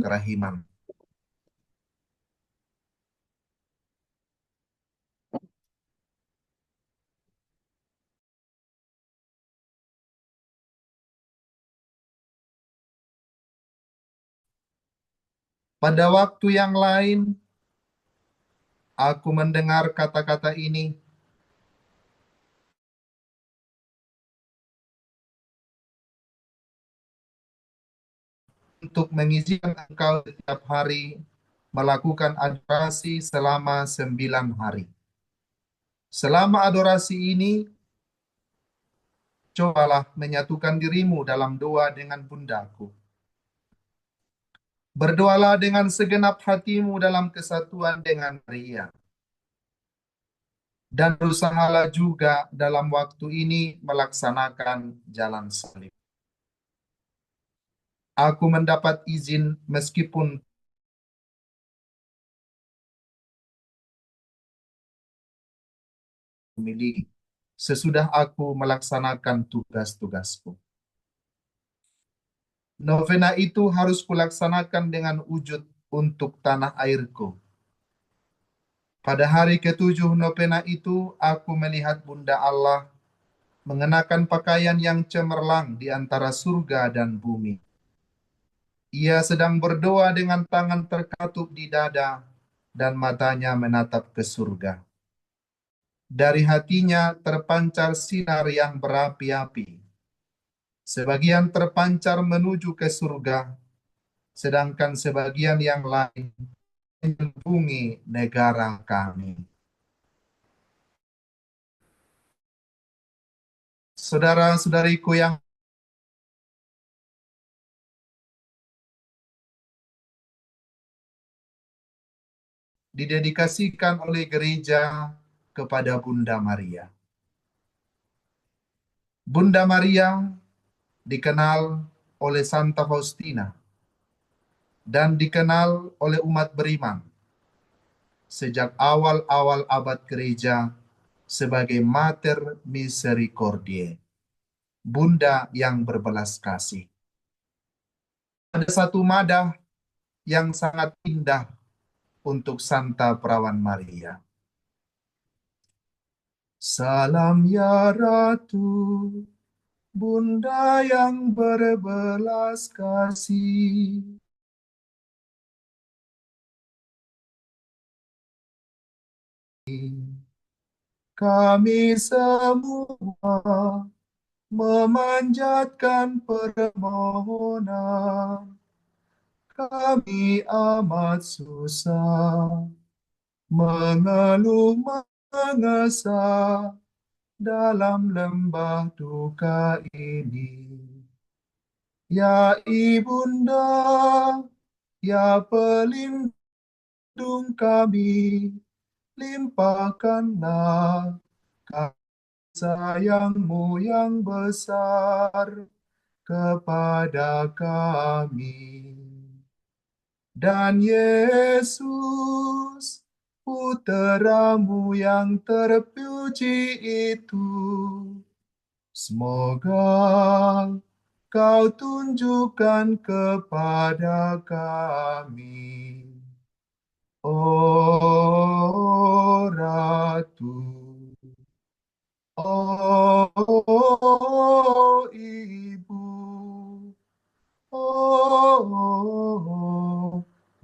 kerahiman. Pada waktu yang lain, aku mendengar kata-kata ini, untuk mengizinkan engkau setiap hari melakukan adorasi selama 9 hari. Selama adorasi ini, cobalah menyatukan dirimu dalam doa dengan bundaku. Berdoalah dengan segenap hatimu dalam kesatuan dengan Maria. Dan berusahalah juga dalam waktu ini melaksanakan jalan salib. Aku mendapat izin meskipun memilih sesudah aku melaksanakan tugas-tugasku. Novena itu harus kulaksanakan dengan wujud untuk tanah airku. Pada hari ketujuh novena itu, aku melihat Bunda Allah mengenakan pakaian yang cemerlang di antara surga dan bumi. Ia sedang berdoa dengan tangan terkatup di dada dan matanya menatap ke surga. Dari hatinya terpancar sinar yang berapi-api. Sebagian terpancar menuju ke surga, sedangkan sebagian yang lain menyelubungi negara kami. Saudara-saudariku yang didedikasikan oleh gereja kepada Bunda Maria. Bunda Maria dikenal oleh Santa Faustina dan dikenal oleh umat beriman sejak awal-awal abad gereja sebagai Mater Misericordiae, Bunda yang berbelas kasih. Ada satu madah yang sangat indah untuk Santa Perawan Maria. Salam ya Ratu, Bunda yang berbelas kasih. Kami semua memanjatkan permohonan. Kami amat susah, mengeluh mengesah dalam lembah duka ini. Ya Ibunda, ya pelindung kami, limpahkanlah kasih sayangmu yang besar kepada kami. Dan Yesus, puteramu yang terpuji itu, semoga kau tunjukkan kepada kami. Oh Ratu, oh Ibu, oh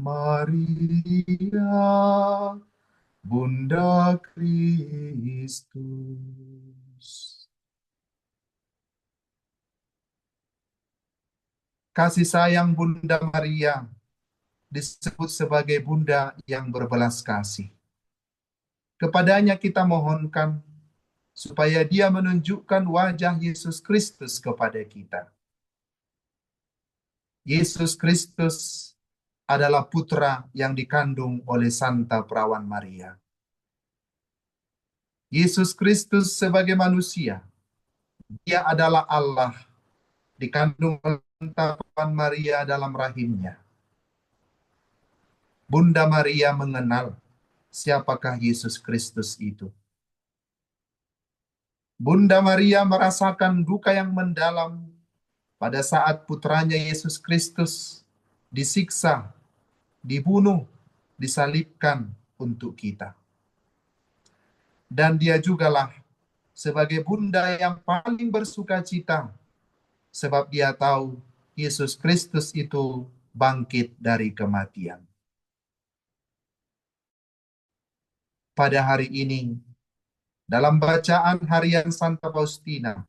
Maria, Bunda Kristus. Kasih sayang Bunda Maria disebut sebagai Bunda yang berbelas kasih. Kepadanya kita mohonkan supaya Dia menunjukkan wajah Yesus Kristus kepada kita. Yesus Kristus adalah putra yang dikandung oleh Santa Perawan Maria. Yesus Kristus sebagai manusia, Dia adalah Allah, dikandung oleh Santa Perawan Maria dalam rahimnya. Bunda Maria mengenal siapakah Yesus Kristus itu. Bunda Maria merasakan duka yang mendalam pada saat putranya Yesus Kristus disiksa, dibunuh, disalibkan untuk kita. Dan dia jugalah sebagai bunda yang paling bersuka cita, sebab dia tahu Yesus Kristus itu bangkit dari kematian. Pada hari ini, dalam bacaan harian Santa Faustina,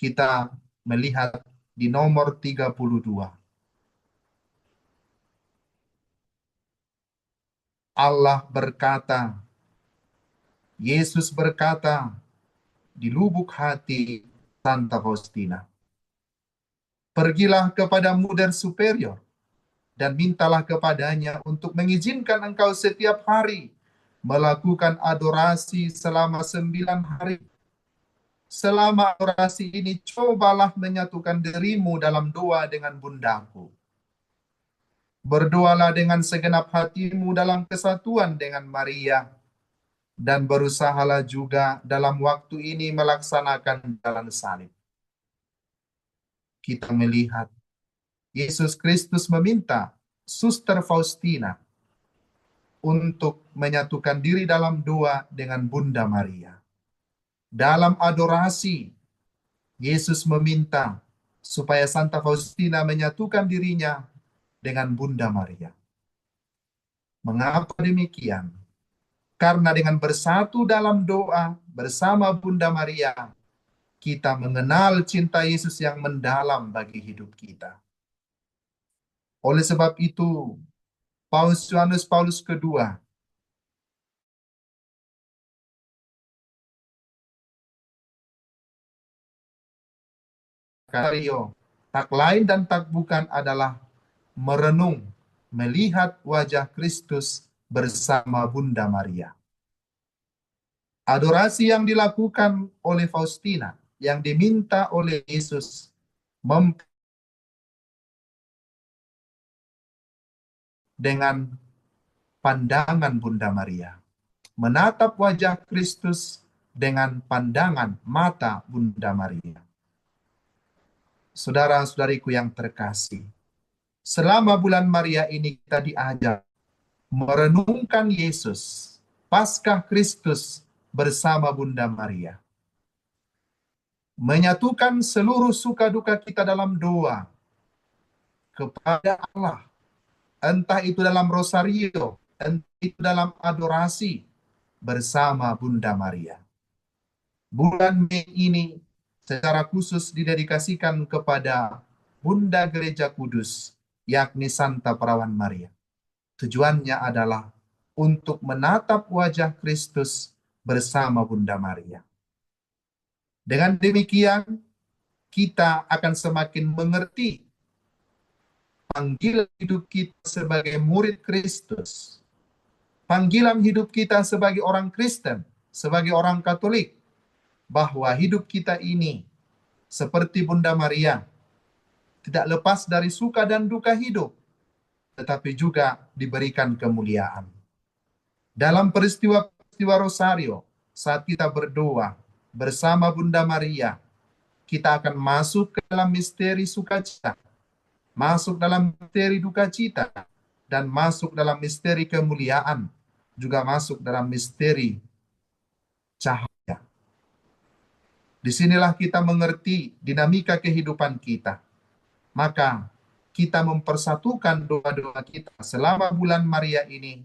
kita melihat di nomor 32. Allah berkata, Yesus berkata di lubuk hati Santa Faustina, pergilah kepada Mother Superior dan mintalah kepadanya untuk mengizinkan engkau setiap hari melakukan adorasi selama 9 hari. Selama adorasi ini, cobalah menyatukan dirimu dalam doa dengan bundaku. Berdoalah dengan segenap hatimu dalam kesatuan dengan Maria, dan berusahalah juga dalam waktu ini melaksanakan jalan salib. Kita melihat Yesus Kristus meminta Suster Faustina untuk menyatukan diri dalam doa dengan Bunda Maria. Dalam adorasi, Yesus meminta supaya Santa Faustina menyatukan dirinya dengan Bunda Maria. Mengapa demikian? Karena dengan bersatu dalam doa bersama Bunda Maria, kita mengenal cinta Yesus yang mendalam bagi hidup kita. Oleh sebab itu, Paus Yohanes Paulus II Karyo, tak lain dan tak bukan adalah merenung, melihat wajah Kristus bersama Bunda Maria. Adorasi yang dilakukan oleh Faustina, yang diminta oleh Yesus, dengan pandangan Bunda Maria. Menatap wajah Kristus dengan pandangan mata Bunda Maria. Saudara-saudariku yang terkasih, selama bulan Maria ini kita diajar merenungkan Yesus, Paskah Kristus bersama Bunda Maria. Menyatukan seluruh suka duka kita dalam doa kepada Allah, entah itu dalam rosario, entah itu dalam adorasi bersama Bunda Maria. Bulan Mei ini secara khusus didedikasikan kepada Bunda Gereja Kudus, yakni Santa Perawan Maria. Tujuannya adalah untuk menatap wajah Kristus bersama Bunda Maria. Dengan demikian, kita akan semakin mengerti panggilan hidup kita sebagai murid Kristus, panggilan hidup kita sebagai orang Kristen, sebagai orang Katolik, bahwa hidup kita ini seperti Bunda Maria, tidak lepas dari suka dan duka hidup, tetapi juga diberikan kemuliaan. Dalam peristiwa-peristiwa rosario, saat kita berdoa bersama Bunda Maria, kita akan masuk ke dalam misteri sukacita, masuk dalam misteri duka cita, dan masuk dalam misteri kemuliaan, juga masuk dalam misteri cahaya. Disinilah kita mengerti dinamika kehidupan kita. Maka kita mempersatukan doa-doa kita selama bulan Maria ini,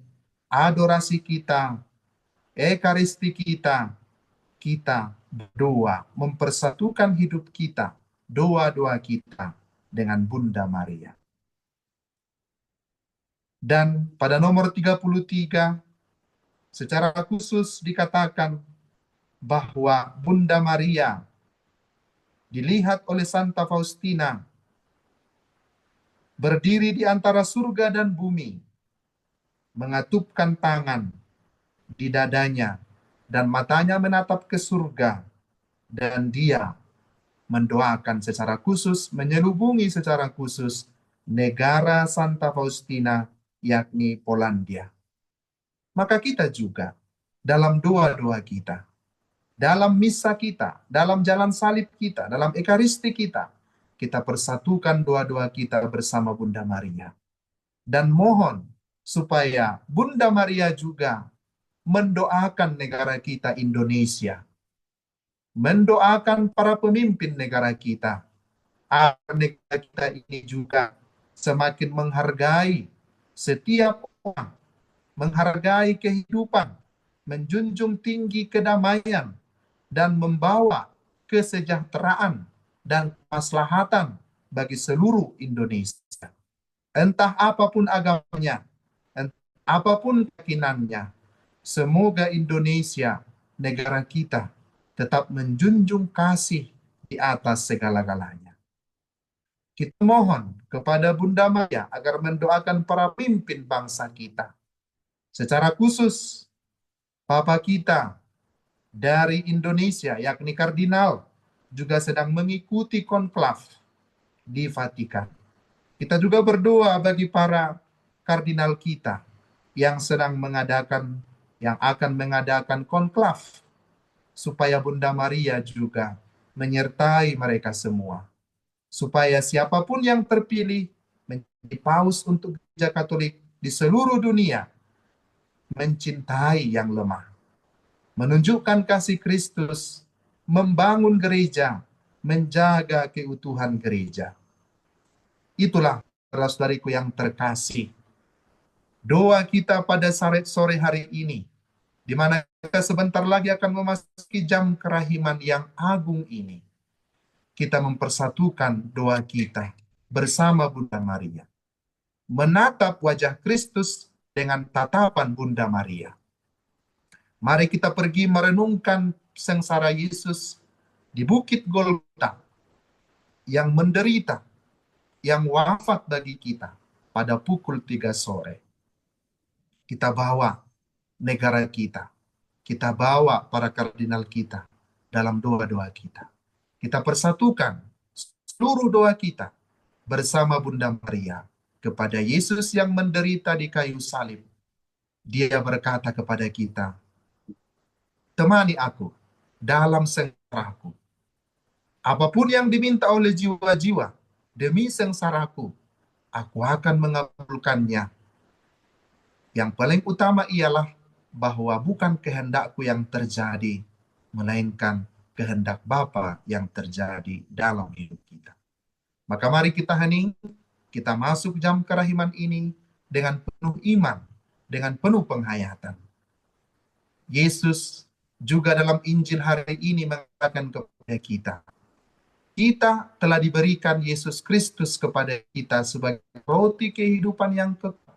adorasi kita, ekaristi kita, kita berdoa, mempersatukan hidup kita, doa-doa kita dengan Bunda Maria. Dan pada nomor 33, secara khusus dikatakan bahwa Bunda Maria dilihat oleh Santa Faustina berdiri di antara surga dan bumi, mengatupkan tangan di dadanya dan matanya menatap ke surga, dan dia mendoakan secara khusus, menyelubungi secara khusus negara Santa Faustina, yakni Polandia. Maka kita juga dalam doa-doa kita, dalam misa kita, dalam jalan salib kita, dalam ekaristi kita, kita persatukan doa-doa kita bersama Bunda Maria. Dan mohon supaya Bunda Maria juga mendoakan negara kita Indonesia, mendoakan para pemimpin negara kita, agar negara kita ini juga semakin menghargai setiap orang, menghargai kehidupan, menjunjung tinggi kedamaian, dan membawa kesejahteraan dan kemaslahatan bagi seluruh Indonesia. Entah apapun agamanya, entah apapun keyakinannya, semoga Indonesia, negara kita, tetap menjunjung kasih di atas segala-galanya. Kita mohon kepada Bunda Maria agar mendoakan para pimpin bangsa kita. Secara khusus, Papa kita dari Indonesia, yakni Kardinal, juga sedang mengikuti konklav di Vatikan. Kita juga berdoa bagi para kardinal kita yang sedang mengadakan, yang akan mengadakan konklav, supaya Bunda Maria juga menyertai mereka semua. Supaya siapapun yang terpilih menjadi paus untuk Gereja Katolik di seluruh dunia, mencintai yang lemah, menunjukkan kasih Kristus, membangun gereja, menjaga keutuhan gereja. Itulah, saudara-saudariku yang terkasih, doa kita pada sore hari ini, di mana kita sebentar lagi akan memasuki jam kerahiman yang agung ini. Kita mempersatukan doa kita bersama Bunda Maria, menatap wajah Kristus dengan tatapan Bunda Maria. Mari kita pergi merenungkan sengsara Yesus di Bukit Golgota, yang menderita, yang wafat bagi kita pada pukul 3 sore. Kita bawa negara kita bawa para kardinal kita dalam doa-doa kita. Kita persatukan seluruh doa kita bersama Bunda Maria kepada Yesus yang menderita di kayu salib. Dia berkata kepada kita, temani aku dalam sengsaraku. Apapun yang diminta oleh jiwa-jiwa demi sengsaraku, aku akan mengabulkannya. Yang paling utama ialah bahwa bukan kehendakku yang terjadi, melainkan kehendak Bapa yang terjadi dalam hidup kita. Maka mari kita hening, kita masuk jam kerahiman ini dengan penuh iman, dengan penuh penghayatan. Yesus juga dalam Injil hari ini mengatakan kepada kita telah diberikan Yesus Kristus kepada kita sebagai roti kehidupan yang kekal.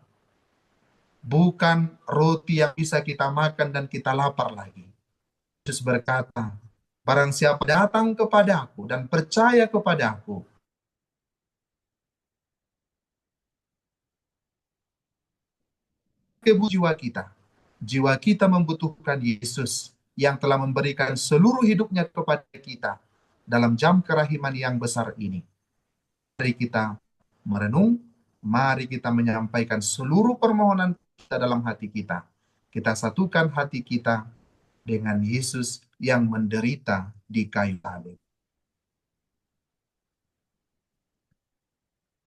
Bukan roti yang bisa kita makan dan kita lapar lagi. Yesus berkata, barang siapa datang kepadaku dan percaya kepadaku, jiwa kita membutuhkan Yesus yang telah memberikan seluruh hidupnya kepada kita dalam jam kerahiman yang besar ini. Mari kita merenung, mari kita menyampaikan seluruh permohonan kita dalam hati kita. Kita satukan hati kita dengan Yesus yang menderita di kayu salib.